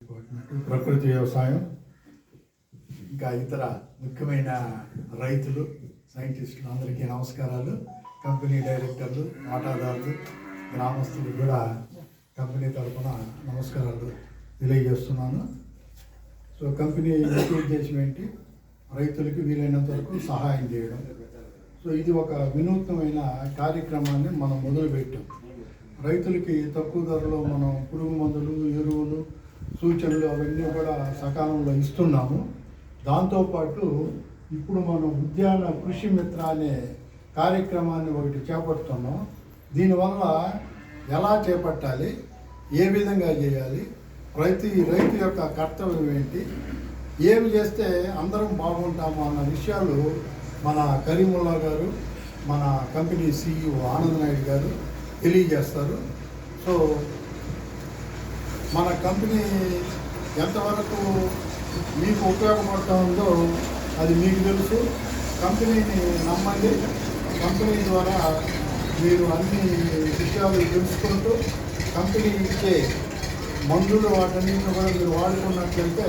ప్రకృతి వ్యవసాయం ఇంకా ఇతర ముఖ్యమైన రైతులు, సైంటిస్టులు అందరికీ నమస్కారాలు. కంపెనీ డైరెక్టర్లు, వాటాదారులు, గ్రామస్తులు కూడా కంపెనీ తరఫున నమస్కారాలు తెలియజేస్తున్నాను. సో కంపెనీ ముఖ్య ఉద్దేశం ఏంటి? రైతులకి వీలైనంత వరకు సహాయం చేయడం. సో ఇది ఒక వినూత్నమైన కార్యక్రమాన్ని మనం మొదలుపెట్టాం. రైతులకి తక్కువ ధరలో మనం పురుగు మందులు, ఎరువులు, సూచనలు అవన్నీ కూడా సకాలంలో ఇస్తున్నాము. దాంతోపాటు ఇప్పుడు మనం ఉద్యాన కృషి మిత్ర అనే కార్యక్రమాన్ని ఒకటి చేపడుతున్నాం. దీనివల్ల ఎలా చేపట్టాలి, ఏ విధంగా చేయాలి, రైతు యొక్క కర్తవ్యం ఏంటి, ఏమి చేస్తే అందరం బాగుంటాము అన్న విషయాలు మన కరీముల్లా గారు, మన కంపెనీ CEO ఆనంద్ నాయుడు గారు తెలియజేస్తారు. సో మన కంపెనీ ఎంతవరకు మీకు ఉపయోగపడుతూ ఉందో అది మీకు తెలుసు. కంపెనీని నమ్మండి. కంపెనీ ద్వారా మీరు అన్ని విషయాలు తెలుసుకుంటూ కంపెనీ ఇచ్చే మందులు వాటన్నింటిని కూడా మీరు వాడుకున్నట్లయితే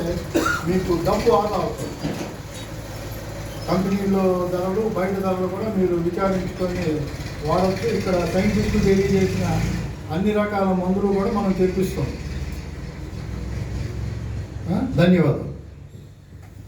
మీకు డబ్బు ఆదా అవుతుంది. కంపెనీలో ధరలు, బయట ధరలు కూడా మీరు విచారించుకొని వాడచ్చు. ఇక్కడ సైంటిస్టులు తెలియజేసిన అన్ని రకాల మందులు కూడా మనం తెప్పిస్తాం. ధన్యవాదాలు.